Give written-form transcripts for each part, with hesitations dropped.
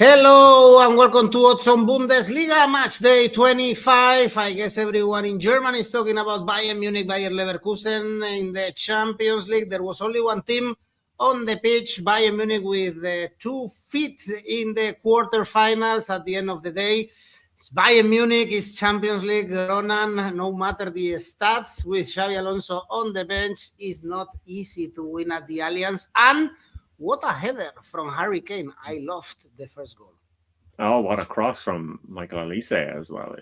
Hello and welcome to Odds on Bundesliga, match day 25. I guess everyone in Germany is talking about Bayern Munich, Bayern Leverkusen in the Champions League. There was only one team on the pitch, Bayern Munich, with 2 feet in the quarterfinals at the end of the day. It's Bayern Munich, it's Champions League. Ronan, no matter the stats, with Xabi Alonso on the bench, it's not easy to win at the Allianz. And what a header from Harry Kane. I loved the first goal. Oh, what a cross from Michael Olise as well,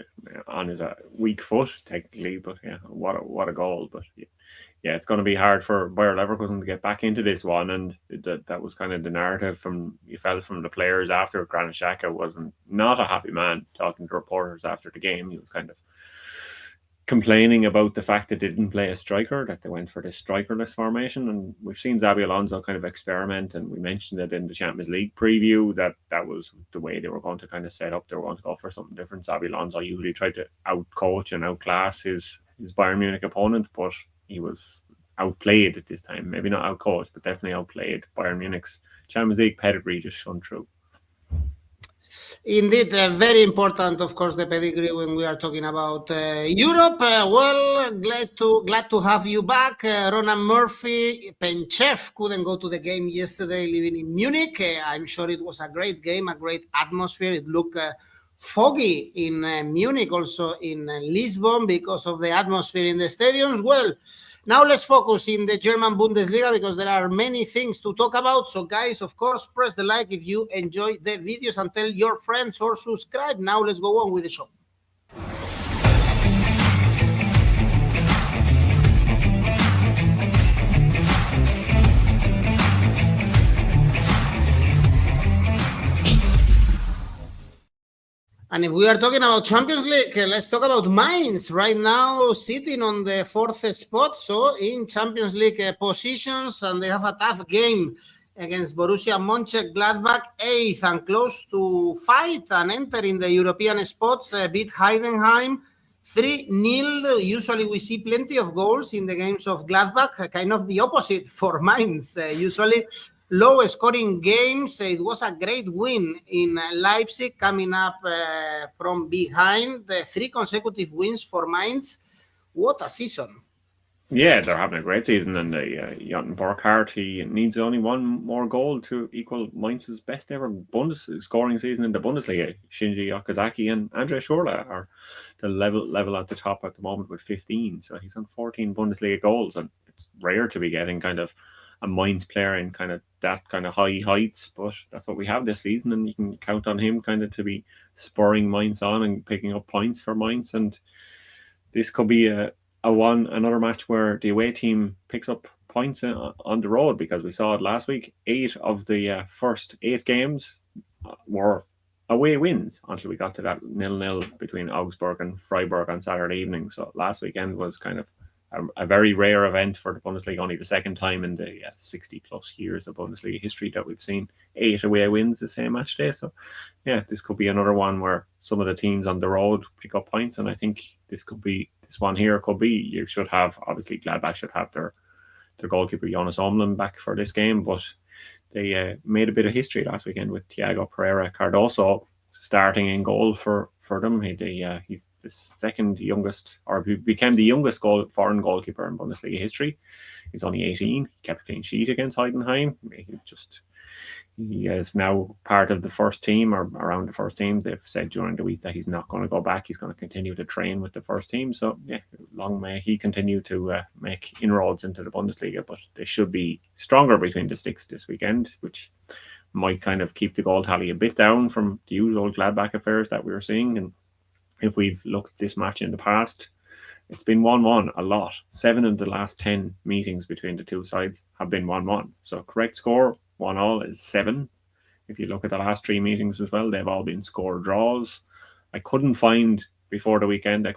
on his weak foot, technically, but yeah, what a goal. But yeah, it's going to be hard for Bayer Leverkusen to get back into this one, and that was kind of the narrative you felt from the players after. Granit Xhaka wasn't not a happy man talking to reporters after the game. He was kind of complaining about the fact that they didn't play a striker, that they went for this strikerless formation. And we've seen Xabi Alonso kind of experiment, and we mentioned it in the Champions League preview that was the way they were going to kind of set up. They were going to go for something different. Xabi Alonso usually tried to out-coach and outclass his Bayern Munich opponent, but he was outplayed at this time. Maybe not out-coached, but definitely outplayed. Bayern Munich's Champions League pedigree just shone through. Indeed, very important, of course, the pedigree when we are talking about Europe. Well, glad to have you back. Ronan Murphy, 𝗵𝐻𝐿 couldn't go to the game yesterday, living in Munich. I'm sure it was a great game, a great atmosphere. It looked foggy in Munich, also in Lisbon, because of the atmosphere in the stadiums. Well, now let's focus in the German Bundesliga, because there are many things to talk about. So guys, of course, press the like if you enjoy the videos and tell your friends or subscribe. Now let's go on with the show. And if we are talking about Champions League, let's talk about Mainz. Right now, sitting on the 4th spot, so in Champions League positions, and they have a tough game against Borussia Mönchengladbach, 8th, and close to fight and enter in the European spots, beat Heidenheim 3-0. Usually we see plenty of goals in the games of Gladbach, kind of the opposite for Mainz. Usually low scoring games. It was a great win in Leipzig, coming up from behind. 3 consecutive wins for Mainz. What a season. Yeah, they're having a great season, and 𝗀𝗏𝗏𝗏𝗏, he needs only one more goal to equal Mainz's best ever scoring season in the Bundesliga. Shinji Okazaki and Andre Schürrle are the level at the top at the moment with 15. So he's on 14 Bundesliga goals, and it's rare to be getting kind of a Mainz player in kind of that kind of high heights, but that's what we have this season, and you can count on him kind of to be spurring Mainz on and picking up points for Mainz. And this could be another match where the away team picks up points on the road, because we saw it last week. 8 of the first 8 games were away wins until we got to that 0-0 between Augsburg and Freiburg on Saturday evening. So last weekend was kind of a very rare event for the Bundesliga, only the second time in the 60 plus years of Bundesliga history that we've seen 8 away wins the same match day. So yeah, this could be another one where some of the teams on the road pick up points, and I think this one here could be, you should have, obviously Gladbach should have their goalkeeper 𝐿𝐴𝐴𝐻 back for this game, but they made a bit of history last weekend with Thiago Pereira Cardoso starting in goal for them. He's the second youngest, or became the youngest foreign goalkeeper in Bundesliga history. He's only 18. He kept a clean sheet against Heidenheim. He is now part of the first team, or around the first team. They've said during the week that he's not going to go back. He's going to continue to train with the first team. So yeah, long may he continue to make inroads into the Bundesliga. But they should be stronger between the sticks this weekend, which might kind of keep the goal tally a bit down from the usual Gladbach affairs that we were seeing. And if we've looked at this match in the past, it's been 1-1 a lot. 7 of the last 10 meetings between the two sides have been 1-1. So correct score, 1-1 is 7. If you look at the last 3 meetings as well, they've all been score draws. I couldn't find, before the weekend,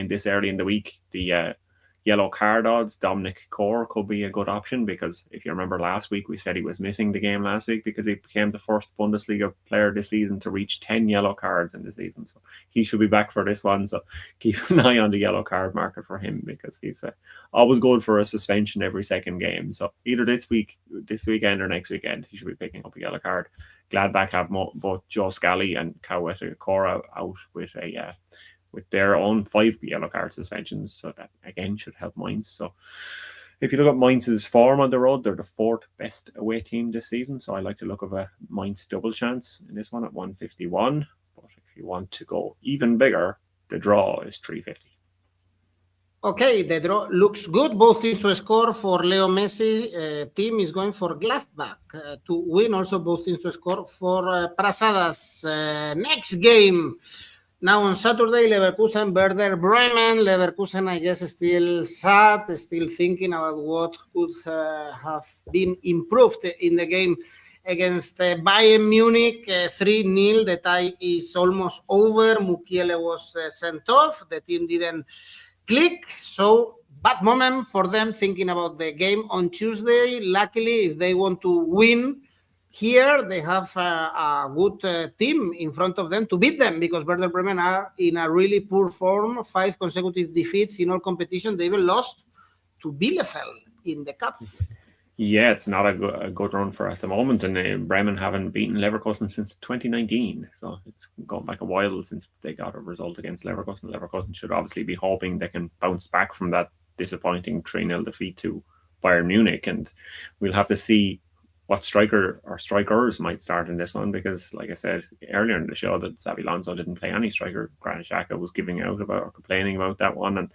this early in the week, the yellow card odds. 𝐬𝐿𝐴𝐻𝐿 could be a good option, because if you remember last week, we said he was missing the game last week because he became the first Bundesliga player this season to reach 10 yellow cards in the season. So he should be back for this one. So keep an eye on the yellow card market for him, because he's always good for a suspension every second game. So either this weekend or next weekend, he should be picking up a yellow card. Gladbach have both Joe Scally and 𝐿𝐴𝐴 out with their own 5 yellow card suspensions, so that again should help Mainz. So if you look at Mainz's form on the road, they're the 4th best away team this season, so I like to look at a Mainz double chance in this one at 151. But if you want to go even bigger, the draw is 350. Okay, the draw looks good. Both teams to score for 𝐿𝐴𝐴. Team is going for Gladbach to win. Also, both teams to score for Prasadas. Next game. Now on Saturday, Leverkusen, Werder Bremen. Leverkusen, I guess, still sad, still thinking about what could have been improved in the game against Bayern Munich. 3-0. The tie is almost over. Mukiele was sent off. The team didn't click. So bad moment for them thinking about the game on Tuesday. Luckily, if they want to win here, they have a good team in front of them to beat them, because Werder Bremen are in a really poor form. 5 consecutive defeats in all competitions. They even lost to Bielefeld in the cup. Yeah, it's not a good run for at the moment, and Bremen haven't beaten Leverkusen since 2019, so it's gone back a while since they got a result against Leverkusen. Leverkusen should obviously be hoping they can bounce back from that disappointing 3-0 defeat to Bayern Munich, and we'll have to see what striker or strikers might start in this one, because, like I said earlier in the show, that Xabi Alonso didn't play any striker. Granit Xhaka was giving out about or complaining about that one, and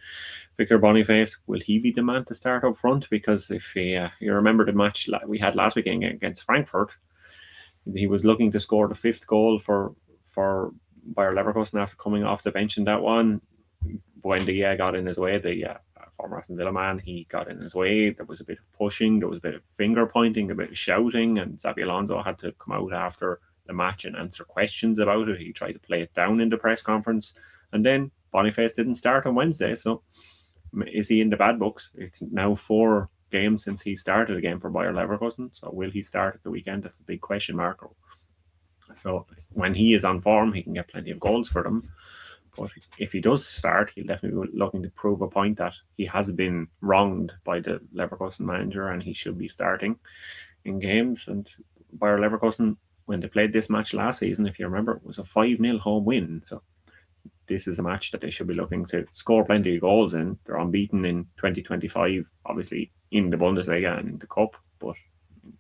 Victor Boniface, will he be the man to start up front? Because if you remember the match we had last weekend against Frankfurt, he was looking to score the 5th goal for Bayer Leverkusen after coming off the bench in that one. Buendia got in his way, the former Aston Villa man. He got in his way. There was a bit of pushing, there was a bit of finger pointing, a bit of shouting, and Xabi Alonso had to come out after the match and answer questions about it. He tried to play it down in the press conference, and then Boniface didn't start on Wednesday. So is he in the bad books? It's now 4 games since he started again for Bayer Leverkusen. So will he start at the weekend? That's a big question mark. So when he is on form, he can get plenty of goals for them. But if he does start, he'll definitely be looking to prove a point that he has been wronged by the Leverkusen manager, and he should be starting in games. And Bayer Leverkusen, when they played this match last season, if you remember, it was a 5-0 home win. So this is a match that they should be looking to score plenty of goals in. They're unbeaten in 2025, obviously in the Bundesliga and in the Cup, but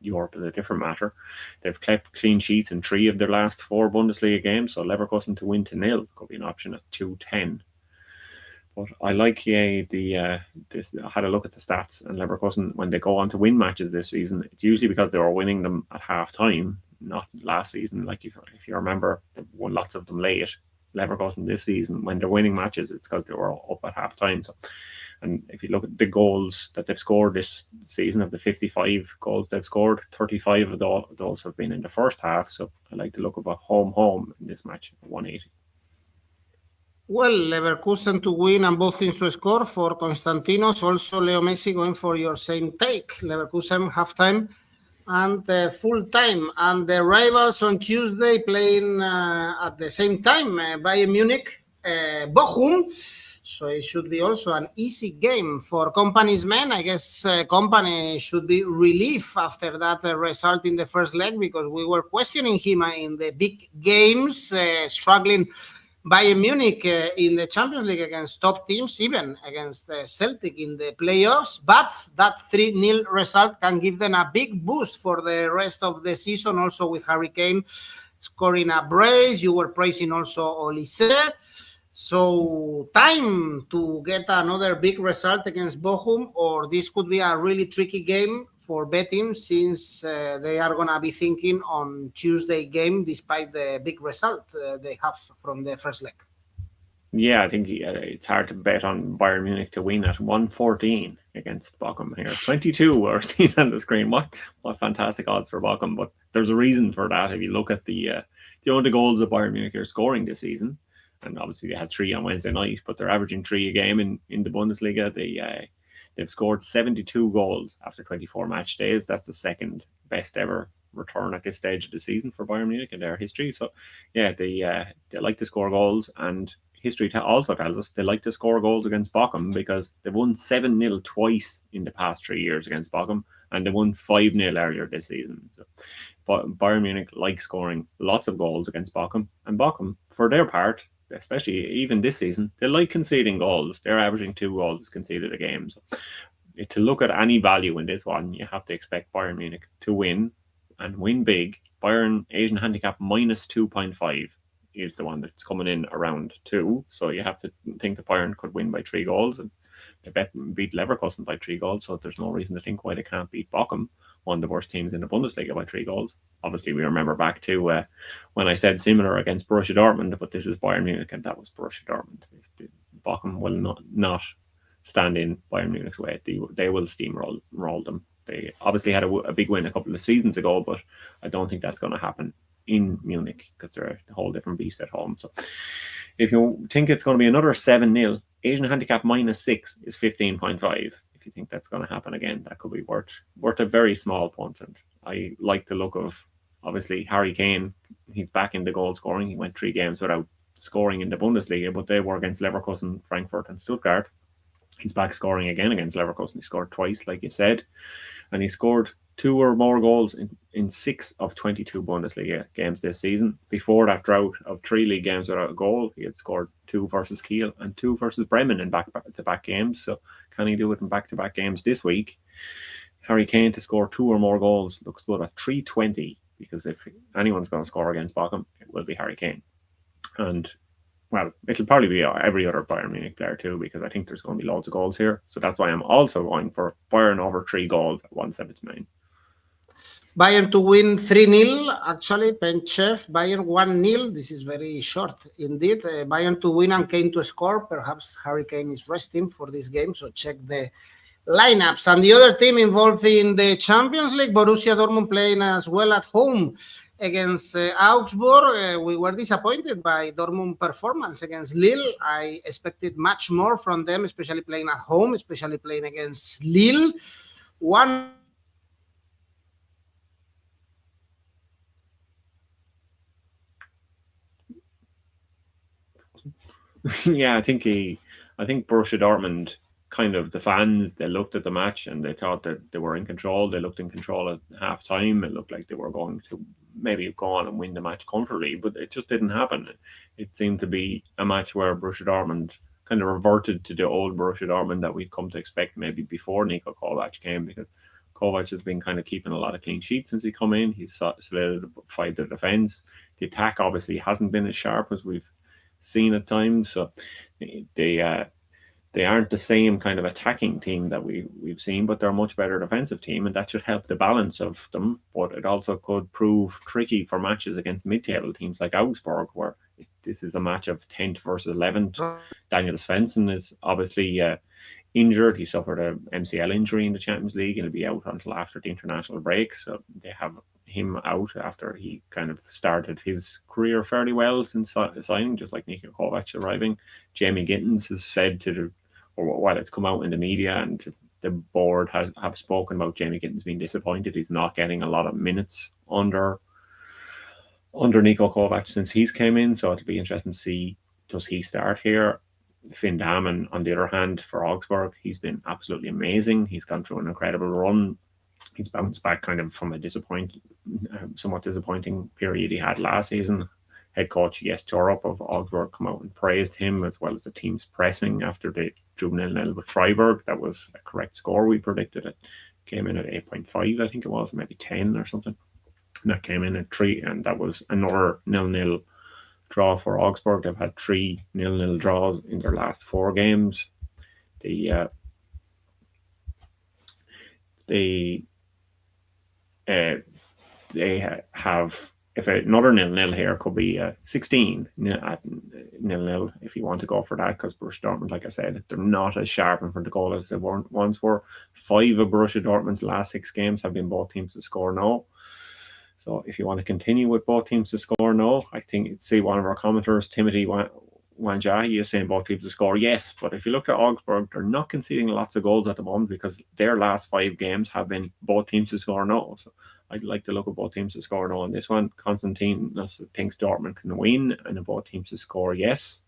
Europe is a different matter. They've kept clean sheets in 3 of their last 4 Bundesliga games, so Leverkusen to win to 0 could be an option at 210. But I like I had a look at the stats, and Leverkusen, when they go on to win matches this season, it's usually because they were winning them at half time, not last season. Like if you remember, they won lots of them late. Leverkusen this season, when they're winning matches, it's because they were up at half time. So, and if you look at the goals that they've scored this season, of the 55 goals they've scored, 35 of those have been in the first half. So I like to look at a home in this match, 180. Well, Leverkusen to win and both teams to score for Konstantinos. Also, 𝐿𝐴𝐴 going for your same take. Leverkusen halftime and full time. And the rivals on Tuesday playing at the same time, Bayern Munich, Bochum. So it should be also an easy game for Kompany's men. I guess Kompany should be relieved after that result in the first leg, because we were questioning him in the big games, struggling Bayern Munich in the Champions League against top teams, even against Celtic in the playoffs. But that 3-0 result can give them a big boost for the rest of the season, also with Harry Kane scoring a brace. You were praising also Olise. So time to get another big result against Bochum, or this could be a really tricky game for betting, since they are going to be thinking on Tuesday game, despite the big result they have from the first leg. Yeah, I think it's hard to bet on Bayern Munich to win at 114 against Bochum here. 22 we're seeing on the screen. What fantastic odds for Bochum, but there's a reason for that. If you look at the goals that Bayern Munich are scoring this season, and obviously they had 3 on Wednesday night, but they're averaging 3 a game in the Bundesliga. They've scored 72 goals after 24 match days. That's the second best ever return at this stage of the season for Bayern Munich in their history. So yeah, they like to score goals, and history also tells us they like to score goals against Bochum, because they've won 7-0 twice in the past 3 years against Bochum, and they won 5-0 earlier this season. So, but Bayern Munich like scoring lots of goals against Bochum, and Bochum, for their part, especially even this season, they like conceding goals. They're averaging 2 goals conceded a game. So, to look at any value in this one, you have to expect Bayern Munich to win, and win big. Bayern Asian handicap minus 2.5 is the one that's coming in around 2. So you have to think that Bayern could win by 3 goals, and they beat Leverkusen by 3 goals. So there's no reason to think why they can't beat Bochum, one of the worst teams in the Bundesliga, by 3 goals. Obviously, we remember back to when I said similar against Borussia Dortmund, but this is Bayern Munich, and that was Borussia Dortmund. Bochum will not stand in Bayern Munich's way. They will steamroll them. They obviously had a big win a couple of seasons ago, but I don't think that's going to happen in Munich because they're a whole different beast at home. So if you think it's going to be another 7-0, Asian handicap minus 6 is 15.5. If you think that's going to happen again, that could be worth a very small punt. And I like the look of, obviously, Harry Kane. He's back in the goal scoring. He went 3 games without scoring in the Bundesliga, but they were against Leverkusen, Frankfurt and Stuttgart. He's back scoring again against Leverkusen. He scored twice, like you said, and he scored 2 or more goals in 6 of 22 Bundesliga games this season. Before that drought of 3 league games without a goal, he had scored 2 versus Kiel and 2 versus Bremen in back-to-back games. So can he do it in back-to-back games this week? Harry Kane to score 2 or more goals looks good at 320, because if anyone's going to score against Bochum, it will be Harry Kane. And well, it'll probably be every other Bayern Munich player too, because I think there's going to be loads of goals here. So that's why I'm also going for Bayern over 3 goals at 179. Bayern to win 3-0, actually, 𝗵𝐻. Bayern 1-0. This is very short indeed. Bayern to win and Kane to score. Perhaps Harry Kane is resting for this game, so check the lineups. And the other team involved in the Champions League, Borussia Dortmund, playing as well at home against Augsburg. We were disappointed by Dortmund performance against Lille. I expected much more from them, especially playing at home, especially playing against Lille. Yeah, I think Borussia Dortmund, kind of the fans, they looked at the match and they thought that they were in control. They looked in control at half time. It looked like they were going to maybe go on and win the match comfortably, but it just didn't happen. It seemed to be a match where Borussia Dortmund kind of reverted to the old Borussia Dortmund that we'd come to expect maybe before 𝐻𝐞𝐭'𝐬 came, because 𝐻𝐿 has been kind of keeping a lot of clean sheets since he come in. He's solidified the defence. The attack obviously hasn't been as sharp as we've seen at times, so they aren't the same kind of attacking team that we've seen, but they're a much better defensive team, and that should help the balance of them. But it also could prove tricky for matches against mid-table teams like Augsburg, where this is a match of 10th versus 11th. Daniel Svensson is obviously injured. He suffered a MCL injury in the Champions League and he'll be out until after the international break, so they have him out after he kind of started his career fairly well since signing, just like 𝐻𝐞𝐭'𝐬 arriving. Jamie Gittins has said while it's come out in the media, and the board have spoken about Jamie Gittins being disappointed he's not getting a lot of minutes under 𝐻𝐞𝐭'𝐬 since he's came in. So it'll be interesting to see, does he start here? Finn Dahmen, on the other hand, for Augsburg, he's been absolutely amazing. He's gone through an incredible run. He's bounced back kind of from a somewhat disappointing period he had last season. Head coach 𝗵𝗵𝗍 of Augsburg come out and praised him, as well as the team's pressing after they drew 0-0 with Freiburg. That was a correct score. We predicted it. Came in at 8.5, I think it was, maybe 10 or something. And that came in at 3, and that was another 0-0 draw for Augsburg. They've had 3 0-0 draws in their last 4 games. They have, if another 0-0 here could be 16 at 0-0 if you want to go for that, because Borussia Dortmund, like I said, they're not as sharp in front of goal as they once were. 5 of Borussia Dortmund's last 6 games have been both teams to score no. So if you want to continue with both teams to score no, I think, see one of our commenters, Timothy 𝗀𝗀𝗀, is saying both teams to score yes. But if you look at Augsburg, they're not conceding lots of goals at the moment, because their last 5 games have been both teams to score no. So I'd like to look at both teams to score no on this one. Constantine thinks Dortmund can win, and both teams to score yes.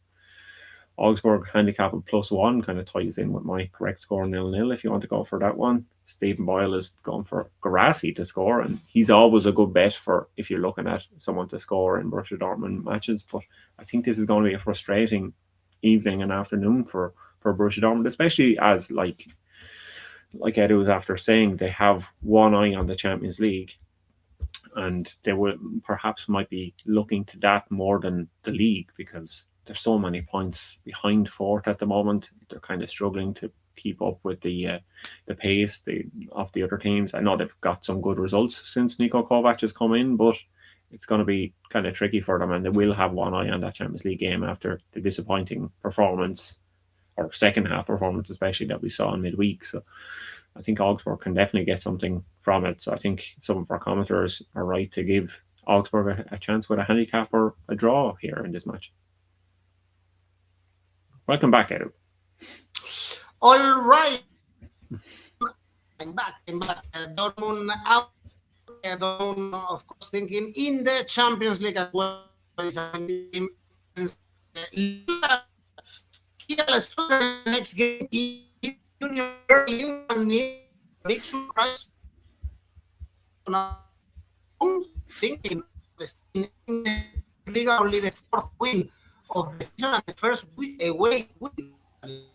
Augsburg handicap of +1 kind of ties in with my correct score 0-0 if you want to go for that one. Stephen Boyle is going for 𝗀𝗏𝗄 to score, and he's always a good bet for if you're looking at someone to score in Borussia Dortmund matches. But I think this is going to be a frustrating evening and afternoon for Borussia Dortmund, especially as like Edu was after saying, they have one eye on the Champions League, and they will perhaps might be looking to that more than the league, because there's so many points behind fourth at the moment. They're kind of struggling to keep up with the pace of the other teams. I know they've got some good results since 𝐿𝐿𝐿𝐿𝐿 has come in, but it's going to be kind of tricky for them, and they will have one eye on that Champions League game after the disappointing performance, or second half performance especially, that we saw in midweek. So I think Augsburg can definitely get something from it. So I think some of our commenters are right to give Augsburg a chance with a handicap or a draw here in this match. Welcome back, Edu. All right. I'm back. Dortmund out. Dortmund, of course, thinking in the Champions League as well. Next game, big surprise. Thinking in the Liga, only the fourth win of the season and the first away win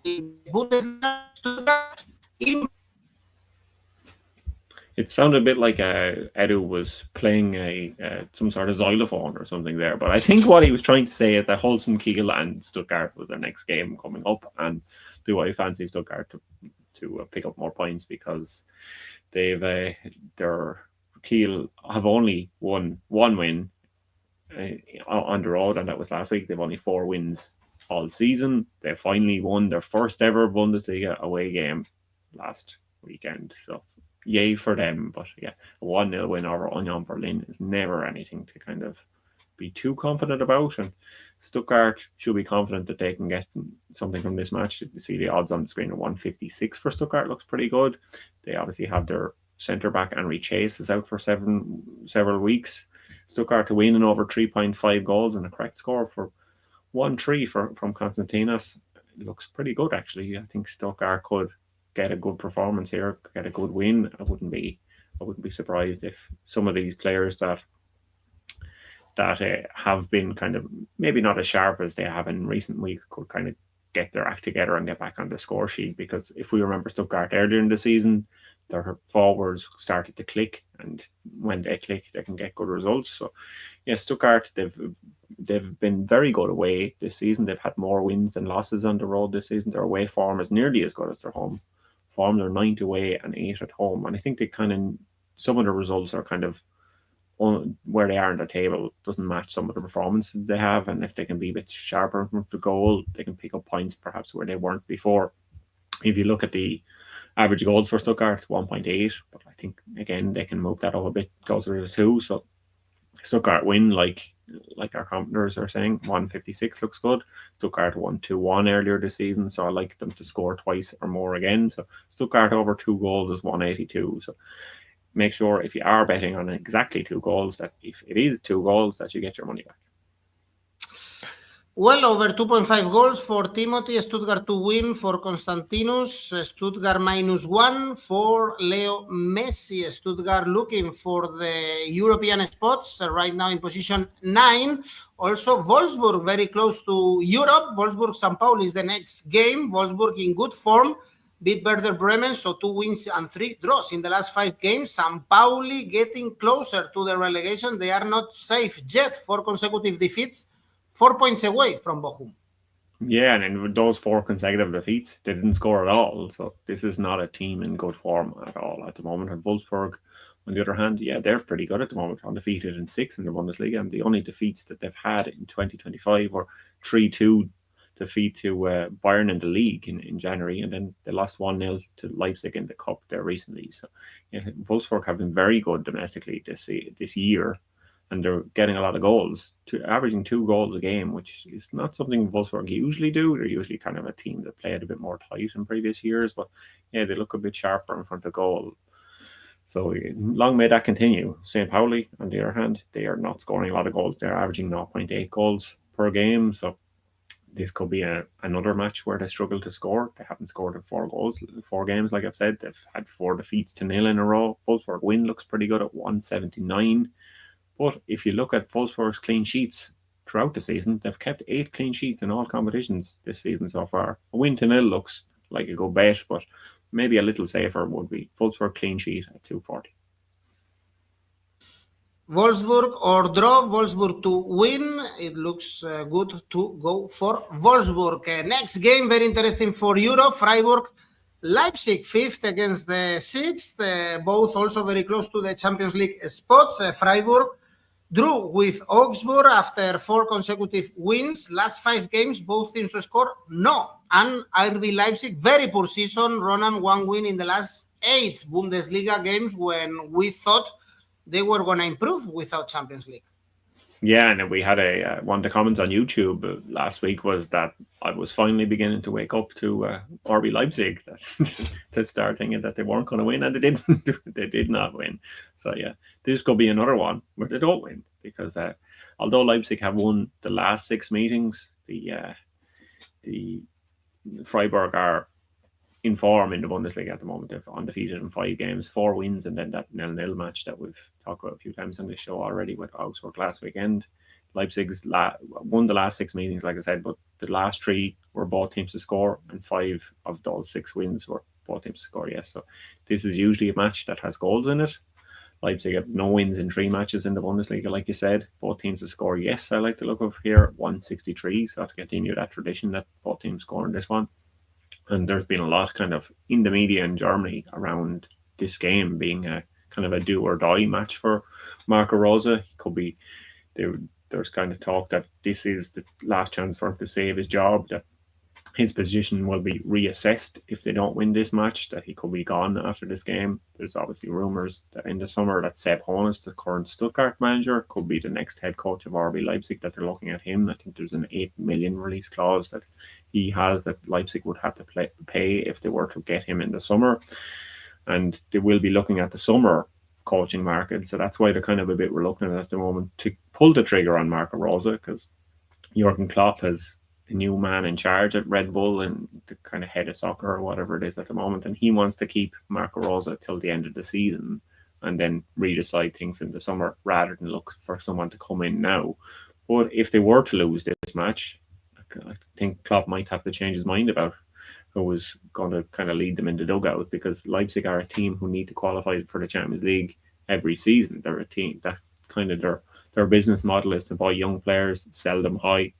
in Bundesliga. It sounded a bit like Edu was playing some sort of xylophone or something there, but I think what he was trying to say is that Holstein Kiel and Stuttgart was their next game coming up, and do I fancy Stuttgart to pick up more points, because their Kiel have only won one win on the road, and that was last week. They've only 4 wins all season. They finally won their first ever Bundesliga away game last weekend, so yay for them. But yeah, a 1-0 win over Union Berlin is never anything to kind of be too confident about, and Stuttgart should be confident that they can get something from this match. You see the odds on the screen are 156 for Stuttgart. Looks pretty good. They obviously have their centre back Henry Chase is out for several weeks. Stuttgart to win in over 3.5 goals and a correct score for 1-3 from Konstantinos. It looks pretty good, actually. I think Stuttgart could get a good performance here, get a good win. I wouldn't be surprised if some of these players that have been kind of maybe not as sharp as they have in recent weeks could kind of get their act together and get back on the score sheet. Because if we remember Stuttgart earlier in the season, their forwards started to click, and when they click, they can get good results. So yeah, Stuttgart, they've been very good away this season. They've had more wins than losses on the road this season. Their away form is nearly as good as their home form. They're 9 away and 8 at home, and I think they some of the results are kind of where they are in the table doesn't match some of the performances they have, and if they can be a bit sharper from the goal, they can pick up points perhaps where they weren't before. If you look at the average goals for Stuttgart, 1.8, but I think again they can move that up a bit closer to 2. So Stuttgart win, like our commenters are saying, 156 looks good. Stuttgart won 2-1 earlier this season, so I like them to score twice or more again. So Stuttgart over 2 goals is 182. So make sure if you are betting on exactly 2 goals, that if it is 2 goals, that you get your money back. Well, over 2.5 goals for Timothy. Stuttgart to win for Konstantinos. Stuttgart -1 for 𝐬𝐿𝐴. Stuttgart looking for the European spots, right now in position 9. Also, Wolfsburg very close to Europe. Wolfsburg St Pauli is the next game. Wolfsburg in good form. Beat Werder Bremen, so 2 wins and 3 draws in the last 5 games. St Pauli getting closer to the relegation. They are not safe yet. 4 consecutive defeats. 4 points away from Bochum. Yeah, and in those 4 consecutive defeats, they didn't score at all. So this is not a team in good form at all at the moment. And Wolfsburg, on the other hand, yeah, they're pretty good at the moment, undefeated in 6 in the Bundesliga. And the only defeats that they've had in 2025 were 3-2 defeat to Bayern in the league in January, and then they lost 1-0 to Leipzig in the cup there recently. So yeah, Wolfsburg have been very good domestically this year, and they're getting a lot of goals, averaging 2 goals a game, which is not something Wolfsburg usually do. They're usually kind of a team that played a bit more tight in previous years, but yeah, they look a bit sharper in front of goal. So long may that continue. St Pauli, on the other hand, they are not scoring a lot of goals. They're averaging 0.8 goals per game, so this could be another match where they struggle to score. They haven't scored in 4 games, like I've said. They've had 4 defeats to 0 in a row. Wolfsburg win looks pretty good at 179. But if you look at Wolfsburg's clean sheets throughout the season, they've kept 8 clean sheets in all competitions this season so far. A win to 0 looks like a good bet, but maybe a little safer would be Wolfsburg clean sheet at 240. Wolfsburg or draw, Wolfsburg to win. It looks good to go for Wolfsburg. Next game, very interesting for Europe. Freiburg, Leipzig, 5th against the 6th. Both also very close to the Champions League spots. Freiburg drew with Augsburg after 4 consecutive wins. Last 5 games, both teams to score, no. And RB Leipzig, very poor season. Ronan, 1 win in the last 8 Bundesliga games when we thought they were going to improve without Champions League. Yeah, and we had one of the comments on YouTube last week was that I was finally beginning to wake up to RB Leipzig, to start thinking that they weren't going to win, and they didn't. They did not win. So yeah, this could be another one where they don't win, because although Leipzig have won the last 6 meetings, the Freiburg are in form in the Bundesliga at the moment. They're undefeated in 5 games, 4 wins, and then that 0-0 match that we've talked about a few times on this show already with Augsburg last weekend. Leipzig's won the last 6 meetings, like I said, but the last 3 were both teams to score, and 5 of those 6 wins were both teams to score, yes. So this is usually a match that has goals in it. Leipzig have no wins in 3 matches in the Bundesliga, like you said. Both teams to score, yes, I like the look of here, 163, so to continue that tradition that both teams score in this one. And there's been a lot kind of in the media in Germany around this game being a kind of a do or die match for Marco Rose. Could be there's kind of talk that this is the last chance for him to save his job, that his position will be reassessed if they don't win this match, that he could be gone after this game. There's obviously rumours that in the summer that Sepp Hoeneß, the current Stuttgart manager, could be the next head coach of RB Leipzig, that they're looking at him. I think there's an 8 million release clause that he has that Leipzig would have to pay if they were to get him in the summer. And they will be looking at the summer coaching market. So that's why they're kind of a bit reluctant at the moment to pull the trigger on Marco Rose, because Jurgen Klopp has a new man in charge at Red Bull and the kind of head of soccer or whatever it is at the moment, and he wants to keep Marco Rose till the end of the season and then redecide things in the summer rather than look for someone to come in now. But if they were to lose this match, I think Klopp might have to change his mind about who was going to kind of lead them in the dugout, because Leipzig are a team who need to qualify for the Champions League every season. They're a team that kind of their business model is to buy young players, sell them high.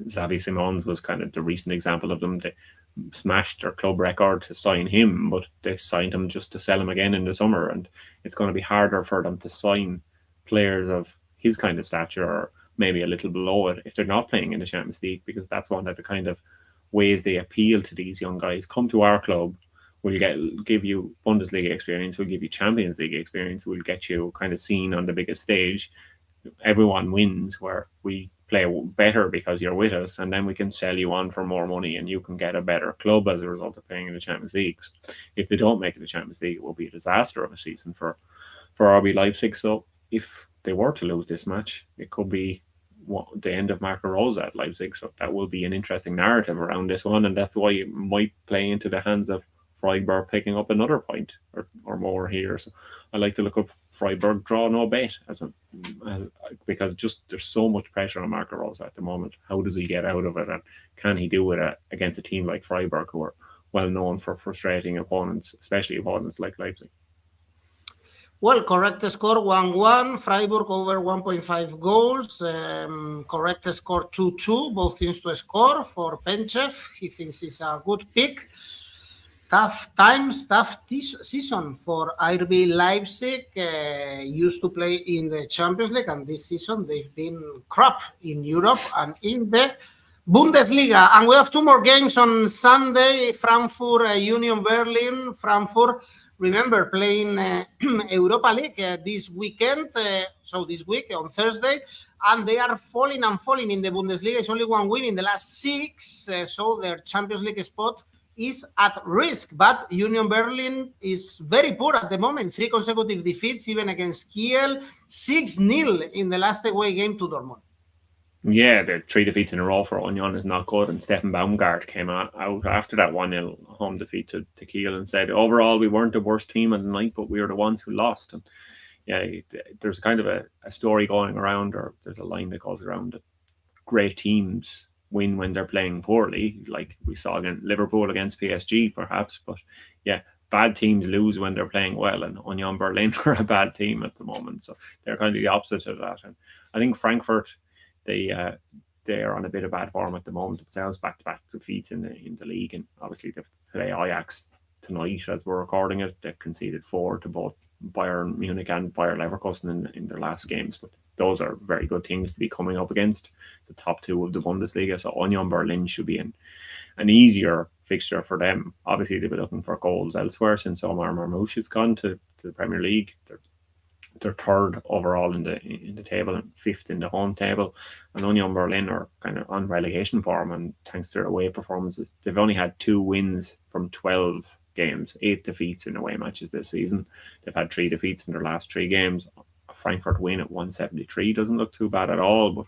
Xavi Simons was kind of the recent example of them. They smashed their club record to sign him, but they signed him just to sell him again in the summer. And it's going to be harder for them to sign players of his kind of stature, or maybe a little below it, if they're not playing in the Champions League, because that's one of the kind of ways they appeal to these young guys. Come to our club, we'll give you Bundesliga experience, we'll give you Champions League experience, we'll get you kind of seen on the biggest stage. Everyone wins where we play better because you're with us, and then we can sell you on for more money and you can get a better club as a result of playing in the Champions League. If they don't make it the Champions League, it will be a disaster of a season for RB Leipzig. So if they were to lose this match, it could be the end of Marco Rose at Leipzig. So that will be an interesting narrative around this one, and that's why it might play into the hands of Freiburg picking up another point or more here. So I like to look up Freiburg draw no bet because just there's so much pressure on Marco Rose at the moment. How does he get out of it, and can he do it against a team like Freiburg, who are well known for frustrating opponents, especially opponents like Leipzig? Well, correct score 1-1, Freiburg over 1.5 goals. Correct score 2-2, both teams to score for 𝗵𝗵. He thinks it's a good pick. Tough times, tough season for RB Leipzig. Used to play in the Champions League, and this season they've been crap in Europe and in the Bundesliga. And we have 2 more games on Sunday. Frankfurt, Union Berlin. Frankfurt, remember, playing Europa League this weekend, so this week on Thursday, and they are falling in the Bundesliga. It's only 1 win in the last 6, so their Champions League spot is at risk. But Union Berlin is very poor at the moment. 3 consecutive defeats, even against Kiel. 6-0 in the last away game to Dortmund. Yeah, the 3 defeats in a row for Union is not good, and Stefan Baumgart came out after that 1-0 home defeat to Kiel and said, overall, we weren't the worst team on the night, but we were the ones who lost. And yeah, there's kind of a story going around, or there's a line that goes around that great teams win when they're playing poorly, like we saw Liverpool against PSG, perhaps. But yeah, bad teams lose when they're playing well, and Union Berlin are a bad team at the moment. So they're kind of the opposite of that. And I think Frankfurt, they are on a bit of bad form at the moment themselves, back-to-back defeats in the league, and obviously they play Ajax tonight as we're recording it. They've conceded 4 to both Bayern Munich and Bayer Leverkusen in their last games, but those are very good teams to be coming up against, the top 2 of the Bundesliga. So Union Berlin should be an easier fixture for them. Obviously, they'll be looking for goals elsewhere since Omar Marmoush has gone to the Premier League. They're 3rd overall in the table and 5th in the home table. And Union Berlin are kind of on relegation form, and thanks to their away performances, they've only had 2 wins from 12 games, 8 defeats in away matches this season. They've had 3 defeats in their last 3 games. A Frankfurt win at 173 doesn't look too bad at all, but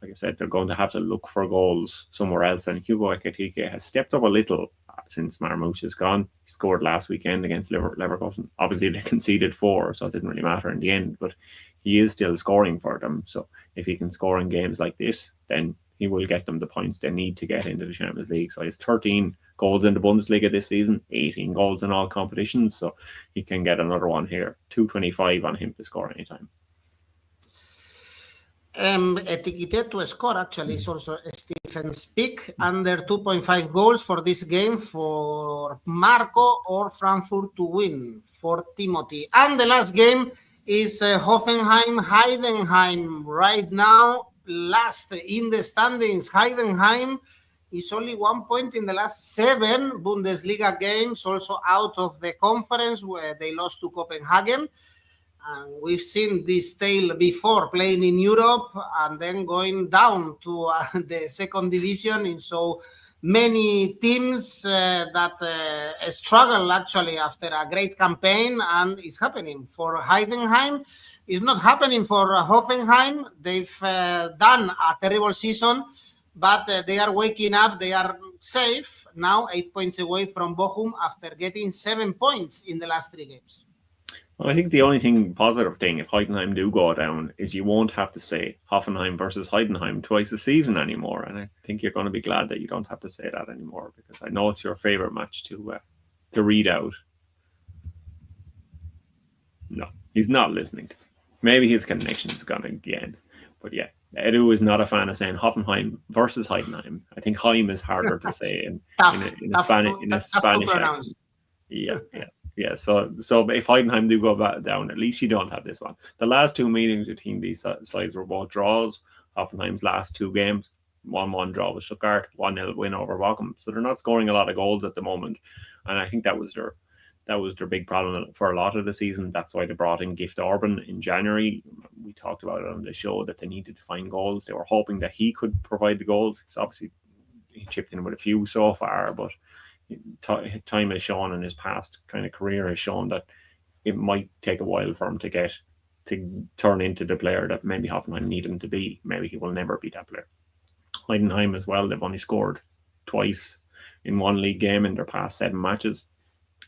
like I said, they're going to have to look for goals somewhere else. And 𝐬𝐭𝐿 has stepped up a little since Marmoush has gone. He scored last weekend against Leverkusen. Obviously, they conceded 4, so it didn't really matter in the end, but he is still scoring for them. So if he can score in games like this, then he will get them the points they need to get into the Champions League. So he has 13 goals in the Bundesliga this season, 18 goals in all competitions. So he can get another one here. 225 on him to score anytime. 𝐬𝐭𝐚𝐲 actually is also Stephen's pick, under 2.5 goals for this game for Marco or Frankfurt to win for Timothy. And the last game is Hoffenheim Heidenheim. Right now, last in the standings, Heidenheim is only 1 point in the last 7 Bundesliga games, also out of the conference where they lost to Copenhagen. And we've seen this tale before, playing in Europe and then going down to the 2nd division in so many teams that struggle actually after a great campaign. And it's happening for Heidenheim. It's not happening for Hoffenheim. They've done a terrible season, but they are waking up. They are safe now, 8 points away from Bochum after getting 7 points in the last 3 games. Well, I think the only positive thing, if Heidenheim do go down, is you won't have to say Hoffenheim versus Heidenheim twice a season anymore. And I think you're going to be glad that you don't have to say that anymore, because I know it's your favorite match to read out. No, he's not listening. Maybe his connection's gone again. But yeah, Edu is not a fan of saying Hoffenheim versus Heidenheim. I think Heim is harder to say in a Spanish accent. Yeah, so if Heidenheim do go back down, at least you don't have this one. The last 2 meetings between these sides were both draws. Hoffenheim's last 2 games, 1-1 draw with Stuttgart, 1-0 win over Bochum. So they're not scoring a lot of goals at the moment, and I think that was their big problem for a lot of the season. That's why they brought in 𝐻𝐿 in January. We talked about it on the show that they needed to find goals. They were hoping that he could provide the goals. So obviously, he chipped in with a few so far, but time has shown, in his past kind of career has shown, that it might take a while for him to turn into the player that maybe Hoffenheim need him to be. Maybe he will never be that player. Heidenheim as well, they've only scored twice in 1 league game in their past 7 matches.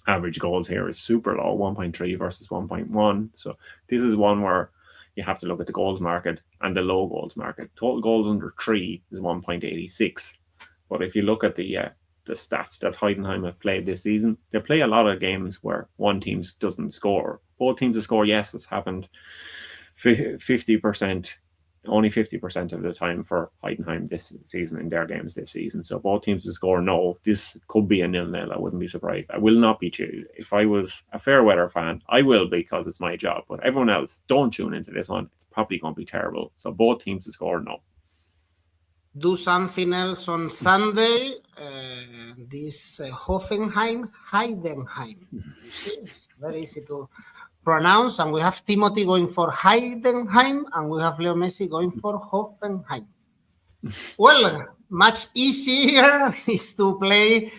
Average goals here is super low, 1.3 versus 1.1. So this is one where you have to look at the goals market and the low goals market. Total goals under 3 is 1.86. But if you look at the stats that Heidenheim have played this season, they play a lot of games where one team doesn't score. Both teams to score, yes, it's happened 50%, only 50% of the time for Heidenheim this season in their games this season. So both teams to score, no, this could be a 0-0. I wouldn't be surprised. I will not be cheated. If I was a fair weather fan, I will, because it's my job. But everyone else, don't tune into this one. It's probably going to be terrible. So both teams to score, no. Do something else on Sunday. This Hoffenheim, Heidenheim. You see, it's very easy to pronounce. And we have Timothy going for Heidenheim, and we have 𝐬𝐿 going for Hoffenheim. Well, much easier is to play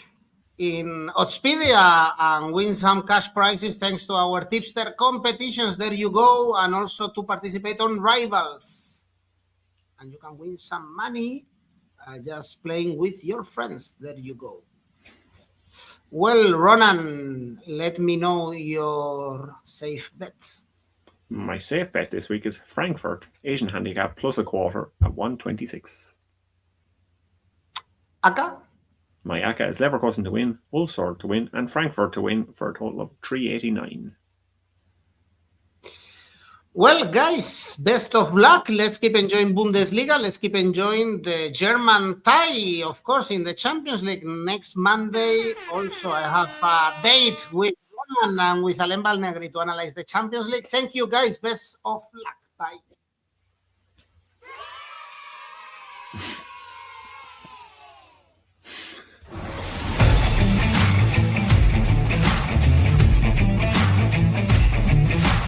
in Oddspedia and win some cash prizes thanks to our tipster competitions. There you go. And also to participate on Rivals. and you can win some money just playing with your friends. There you go. Well, Ronan, let me know your safe bet. My safe bet this week is Frankfurt, Asian handicap plus a quarter at 126. ACCA? My ACCA is Leverkusen to win, Wolfsburg to win, and Frankfurt to win for a total of 389. Well, guys, best of luck. Let's keep enjoying Bundesliga. Let's keep enjoying the German tie, of course, in the Champions League next Monday. Also, I have a date with Ronan and with 𝐿𝐵𝐴LNEGRI to analyze the Champions League. Thank you, guys. Best of luck. Bye.